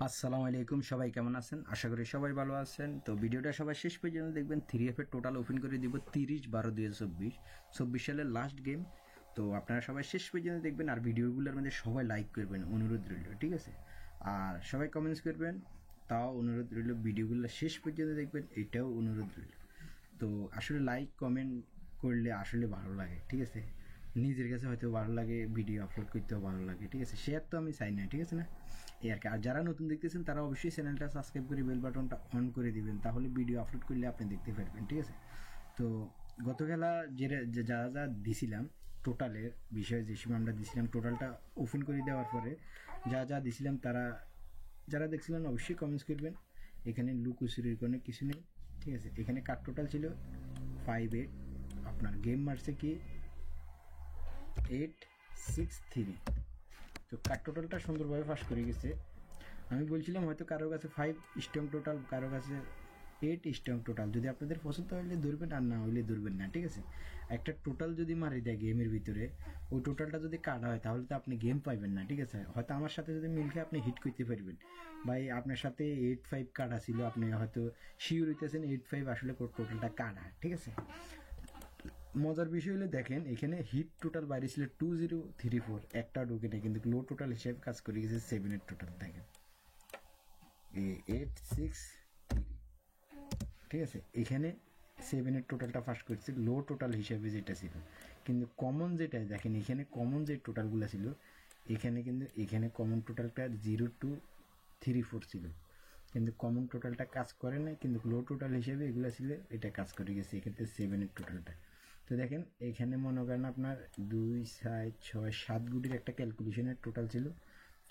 আসসালামু আলাইকুম, সবাই কেমন আছেন? আশা করি সবাই ভালো আছেন। তো ভিডিওটা সবাই শেষ পর্যন্ত দেখবেন। 3F এর টোটাল ওপেন করে দিব 30/12/2024 সালের লাস্ট গেম। তো আপনারা সবাই শেষ পর্যন্ত দেখবেন আর ভিডিওগুলোর মধ্যে সবাই লাইক করবেন, অনুরোধ রইল, ঠিক আছে? আর সবাই কমেন্টস করবেন, তাও অনুরোধ রইল। ভিডিওগুলো শেষ পর্যন্ত দেখবেন, এটাও অনুরোধ রইল। তো আসলে লাইক কমেন্ট করলে আসলে ভালো লাগে, ঠিক আছে? নিজের কাছে হয়তো ভালো লাগে, ভিডিও আপলোড করতেও ভালো লাগে, ঠিক আছে? শেয়ার তো আমি চাই না, ঠিক আছে না? এই আর কি। আর যারা নতুন দেখতেছেন তারা অবশ্যই চ্যানেলটা সাবস্ক্রাইব করে বেল বাটনটা অন করে দিবেন, তাহলে ভিডিও আপলোড করলে আপনি দেখতে পারবেন, ঠিক আছে? তো গত খেলা যা যা দিছিলাম, টোটালের বিষয়ে যে সময় আমরা দিছিলাম, টোটালটা ওপেন করে দেওয়ার পরে যা যা দিছিলাম, তারা যারা দেখছিলেন অবশ্যই কমেন্টস করবেন। এখানে লুকোচুরির কোনো কিছু নেই, ঠিক আছে? এখানে কার টোটাল ছিল 5-8, আপনার গেম মারছে কি 8-6-3। তো কার টোটালটা সুন্দরভাবে ফাঁস করে গেছে। আমি বলছিলাম হয়তো কারোর কাছে 5 স্ট্রং টোটাল, কারোর কাছে 8 স্ট্রং টোটাল। যদি আপনাদের পছন্দ হলে ধরবেন, আর না হলে ধরবেন না, ঠিক আছে? একটা টোটাল যদি মারি দেয় গেমের ভিতরে, ওই টোটালটা যদি কাটা হয় তাহলে তো আপনি গেম পাইবেন না, ঠিক আছে? হয়তো আমার সাথে যদি মিলকে আপনি হিট করতে পারবেন। ভাই আপনার সাথে 8-5 কাটা ছিল, আপনি হয়তো শিওর হইতেছেন 8-5 আসলে টোটালটা কাটা, ঠিক আছে? মজার বিষয় হলে দেখেন, এখানে হিট টোটাল বাইরে ছিল 2034, একটা ঢুকে নেই, কিন্তু লো টোটাল হিসেবে কাজ করে গেছে 7-এর টোটাল। দেখেন 8-6-3, ঠিক আছে? এখানে 7-এর টোটালটা ফার্স্ট করছে লো টোটাল হিসেবে যেটা ছিল, কিন্তু কমন যেটা দেখেন, এখানে কমন যে টোটালগুলো ছিল, এখানে কিন্তু এখানে কমন টোটালটা 0-2-3-4 ছিল, কিন্তু কমন টোটালটা কাজ করে না, কিন্তু লো টোটাল হিসেবে এগুলো ছিল, এটা কাজ করে গেছে এক্ষেত্রে 7-এর টোটালটা। তো দেখেন এখানে মনে করেন আপনার 2-4-6-7 গুটির একটা ক্যালকুলেশনের টোটাল ছিল,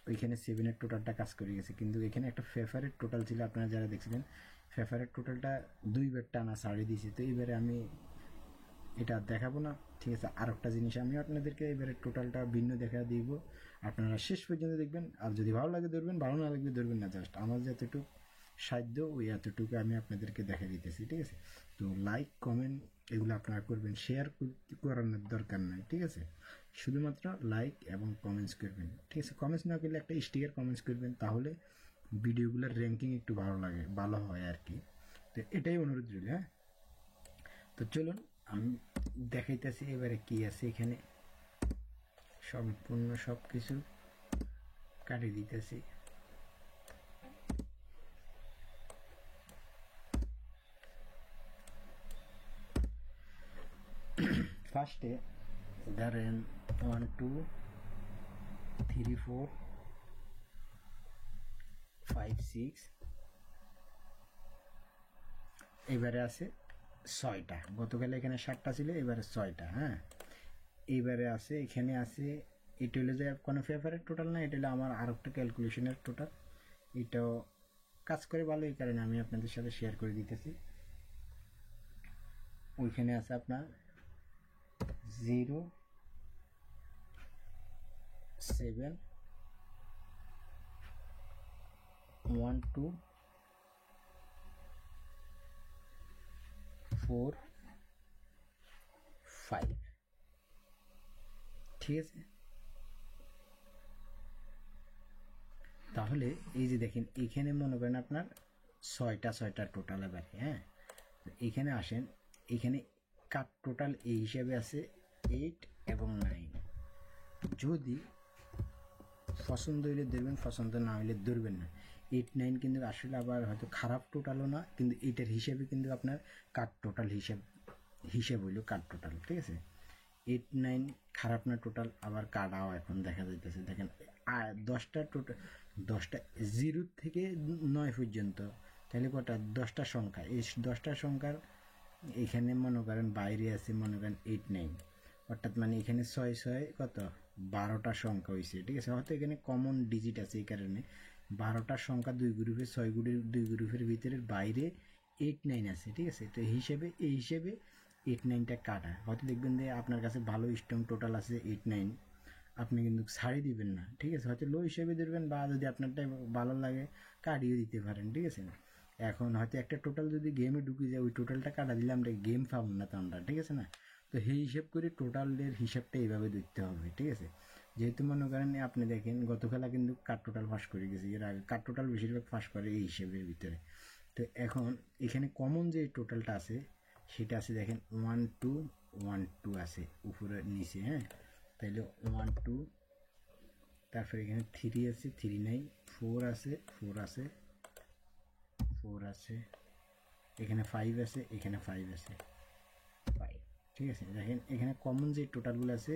ওইখানে 7-এর টোটালটা কাজ করে গেছে। কিন্তু এখানে একটা ফেফারের টোটাল ছিল, আপনারা যারা দেখছিলেন, ফেফারের টোটালটা 2বার টানা ছাড়িয়ে দিয়েছে। তো এইবারে আমি এটা দেখাবো না, ঠিক আছে? আর একটা জিনিস আমি আপনাদেরকে এবারে টোটালটা ভিন্ন দেখা দিব, আপনারা শেষ পর্যন্ত দেখবেন। আর যদি ভালো লাগে ধরবেন, ভালো না লাগলে ধরবেন না। জাস্ট আমার যতটুকু সাধ্য ওই এতটুকু আমি আপনাদেরকে দেখা দিতেছি, ঠিক আছে? তো লাইক কমেন্ট এগুলো আপনারা করবেন, শেয়ার করানোর দরকার নাই, ঠিক আছে? শুধুমাত্র লাইক এবং কমেন্টস করবেন, ঠিক আছে? কমেন্টস না করলে একটা স্টিকার কমেন্টস করবেন, তাহলে ভিডিওগুলোর র্যাঙ্কিং একটু ভালো হয় আর কি। তো এটাই অনুরোধ রইল, হ্যাঁ? তো চলুন আমি দেখাইতেছি এবারে কি আছে এখানে। সম্পূর্ণ সব কিছু কাটিয়ে দিতেছি। ফার্স্টে ধরেন 1-2-3-4-5-6, এবারে আছে 6টা। গতকালে এখানে 7টা ছিল, এবারে 6টা, হ্যাঁ? এইবারে আছে এখানে আছে, এটা হলো যে কোনো ফেভারের টোটাল না, এটা হলো আমার আর একটা ক্যালকুলেশনের টোটাল। এটাও কাজ করে ভালো, এই কারণে আমি আপনাদের সাথে শেয়ার করে দিতেছি। ওইখানে আছে আপনার 0-7-1-2-4-5, ঠিক আছে? তাহলে এই যে দেখেন এখানে মনে করেন আপনার 6টা টোটাল এবারে, হ্যাঁ? এখানে আসেন, এখানে কাট টোটাল এই হিসাবে আছে 8 এবং 9। যদি পছন্দ হইলে ধরবেন, পছন্দ না হইলে ধরবেন না। 8-9 কিন্তু আসলে আবার হয়তো খারাপ টোটালও না, কিন্তু এটার হিসেবে কিন্তু আপনার কাট টোটাল হিসেব হইল কাট টোটাল, ঠিক আছে? 8-9 খারাপ না টোটাল, আবার কাটাও এখন দেখা যাইতেছে। দেখেন 10টা টোটাল, 10টা 0 থেকে 9 পর্যন্ত, তাহলে কটা? 10টা সংখ্যা। এই 10টা সংখ্যার এখানে মনে করেন বাইরে আছে মনে করেন 8-9, অর্থাৎ মানে এখানে 6-6 কত 12টা সংখ্যা হয়েছে, ঠিক আছে? হয়তো এখানে কমন ডিজিট আছে, এই কারণে 12টা সংখ্যা 2 গ্রুপে, 6 গ্রুপের ভিতরে বাইরে 8-9 আছে, ঠিক আছে? তো এই হিসেবে 8-9টা কাটা। হয়তো দেখবেন যে আপনার কাছে ভালো স্ট্রং টোটাল আছে 8-9, আপনি কিন্তু ছাড়ি দিবেন না, ঠিক আছে? হয়তো লো হিসেবে ধরবেন, বা যদি আপনারটাই ভালো লাগে কাটিয়ে দিতে পারেন, ঠিক আছে? এখন হয়তো একটা টোটাল যদি গেমে ঢুকে যায়, ওই টোটালটা কাটা দিলে আমরা গেম পাবো না তো আমরা, ঠিক আছে না? তো সেই হিসেব করে টোটালের হিসাবটা এইভাবে দেখতে হবে, ঠিক আছে? যেহেতু মনে করেন আপনি দেখেন গত খেলা কিন্তু কাট টোটাল ফাঁস করে গেছে, এর আগে কাট টোটাল বেশিরভাগ ফাঁস করে এই হিসেবের ভিতরে। তো এখন এখানে কমন যে টোটালটা আছে সেটা আছে দেখেন 1 2 1 2 আছে উপরে নিচে, হ্যাঁ, তাইলে 1 2, তারপরে এখানে 3 আছে 3 নাই, 4 আছে 4 আছে 4 আছে, এখানে 5 আছে এখানে 5 আছে 5, ঠিক আছে। দেখেন এখানে কমন যে টোটালগুলো আছে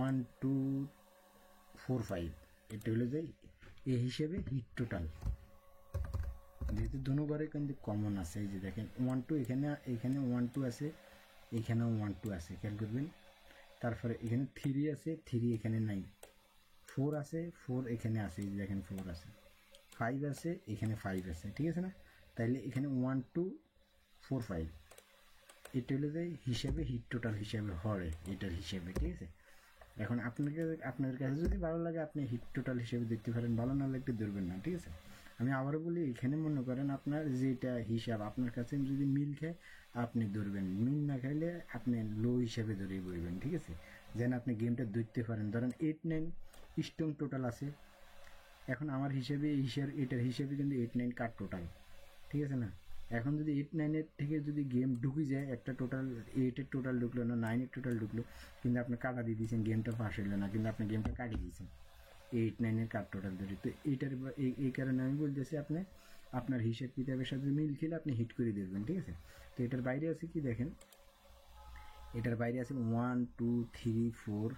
1 2 4 5, এটা হলো যে এই হিসেবে হিট টোটাল, যেহেতু দুনো ঘরে কিন্তু কমন আছে। এই যে দেখেন 1 2 এখানে এখানে 1 2 আছে, এখানেও 1 2 আছে, খেয়াল করবেন। তারপরে এখানে 3 আছে 3 এখানে নাই, 4 আছে 4 এখানে আছে, এই যে দেখেন 4 আছে, 5 আছে এখানে 5 আছে, ঠিক আছে না। তাইলে এখানে 1 2 4 5, এটা হলো যে হিসাবে হিট টোটাল হিসাবে হয় এটার হিসেবে, ঠিক আছে। এখন আপনার কাছে যদি ভালো লাগে আপনি হিট টোটাল হিসেবে দেখতে পারেন, ভালো না লাগলে ধরবেন না, ঠিক আছে। আমি আবারও বলি, এখানে মনে করেন আপনার যেটা হিসাব আপনার কাছে যদি মিল খায় আপনি ধরবেন, মিল না খাইলে আপনি লো হিসাবে ধরে বলবেন, ঠিক আছে, যেন আপনি গেমটা ধরতে পারেন। ধরেন 8 9 স্ট্রং টোটাল আছে, এখন আমার হিসেবে এটার হিসেবে কিন্তু 8 9 কাট টোটাল, ঠিক আছে না। এখন যদি 8 9-এর থেকে যদি গেম ঢুকে যায়, একটা টোটাল 8-এর টোটাল ঢুকলো না 9-এর টোটাল ঢুকলো, কিন্তু আপনি কাটা দিয়ে দিয়েছেন, গেমটা পাস হইলো না, কিন্তু আপনি গেমটা কাটিয়ে দিয়েছেন 8 9-এর কাট টোটাল ধরে। তো এইটার এই কারণে আমি বলতেছি আপনি আপনার হিসেব কিতাবের সাথে মিল খেলে আপনি হিট করে দেখবেন, ঠিক আছে। তো এটার বাইরে আছে কি দেখেন, এটার বাইরে আছে 1 2 3 4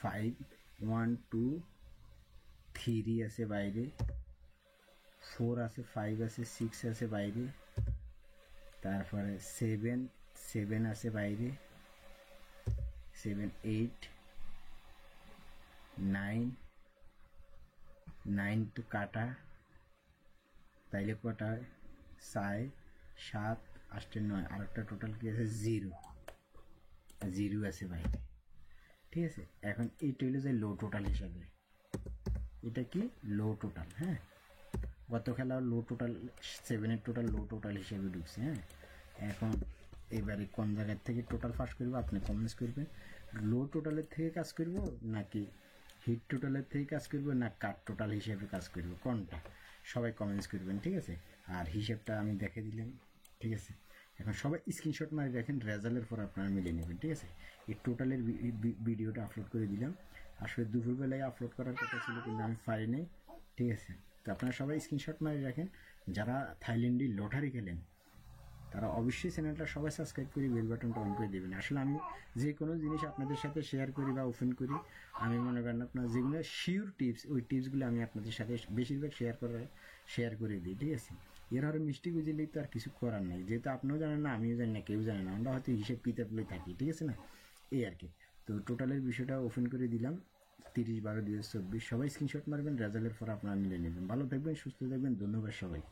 5, 1 2 3 আছে বাইরে, 4 আছে 5 আছে 6 আছে বাইরে, তারপরে 7 7 আছে বাইরে, 7 8 9 9 তো কাটা, তাইলে কটা হয় 6 7 8 9, আর একটা টোটাল কি আছে 0 0 আছে বাইরে, ঠিক আছে। এখন এইটা হলো যে লো টোটাল হিসাবে, এটা কি লো টোটাল, হ্যাঁ। গত খেলা লো টোটাল 7-এর টোটাল লো টোটাল হিসেবে ঢুকছে, হ্যাঁ। এখন এবারে কোন জায়গার থেকে টোটাল ফাঁস করবো আপনি কমেন্টস করবেন, লো টোটালের থেকে কাজ করব নাকি হিট টোটালের থেকে কাজ করব না কাট টোটাল হিসেবে কাজ করব, কোনটা সবাই কমেন্টস করবেন, ঠিক আছে। আর হিসেবটা আমি দেখে দিলাম, ঠিক আছে। এখন সবাই স্ক্রিনশট মারি রাখেন, রেজাল্টের পর আপনারা মিলে নেবেন, ঠিক আছে। এই টোটালের ভিডিওটা আপলোড করে দিলাম, আসলে দুপুরবেলায় আপলোড করার কথা ছিল কিন্তু আমি পারি নাই, ঠিক আছে। তো আপনারা সবাই স্ক্রিনশট মারি রাখেন, যারা থাইল্যান্ডি লটারি খেলেন তারা অবশ্যই চ্যানেলটা সবাই সাবস্ক্রাইব করে বেল বাটনটা অন করে দেবেন। আসলে আমি যে কোনো জিনিস আপনাদের সাথে শেয়ার করি বা ওপেন করি, আমি মনে করেন আপনার যেগুলো শিওর টিপস, ওই টিপসগুলো আমি আপনাদের সাথে বেশিরভাগ শেয়ার করে দিই, ঠিক আছে। এর আরও মিষ্টি বুঝলেই তো আর কিছু করার নেই, যেহেতু আপনিও জানেন না আমিও জানি না কেউ জানে না, আমরা হয়তো হিসেব কিতাবলে থাকি, ঠিক আছে না, এই আর কি। তো টোটালের বিষয়টা ওপেন করে দিলাম 30/12/2024, সবাই স্ক্রিনশট মারবেন, রেজাল্টের পর আপনারা মিলে নেবেন। ভালো থাকবেন, সুস্থ থাকবেন, ধন্যবাদ সবাই।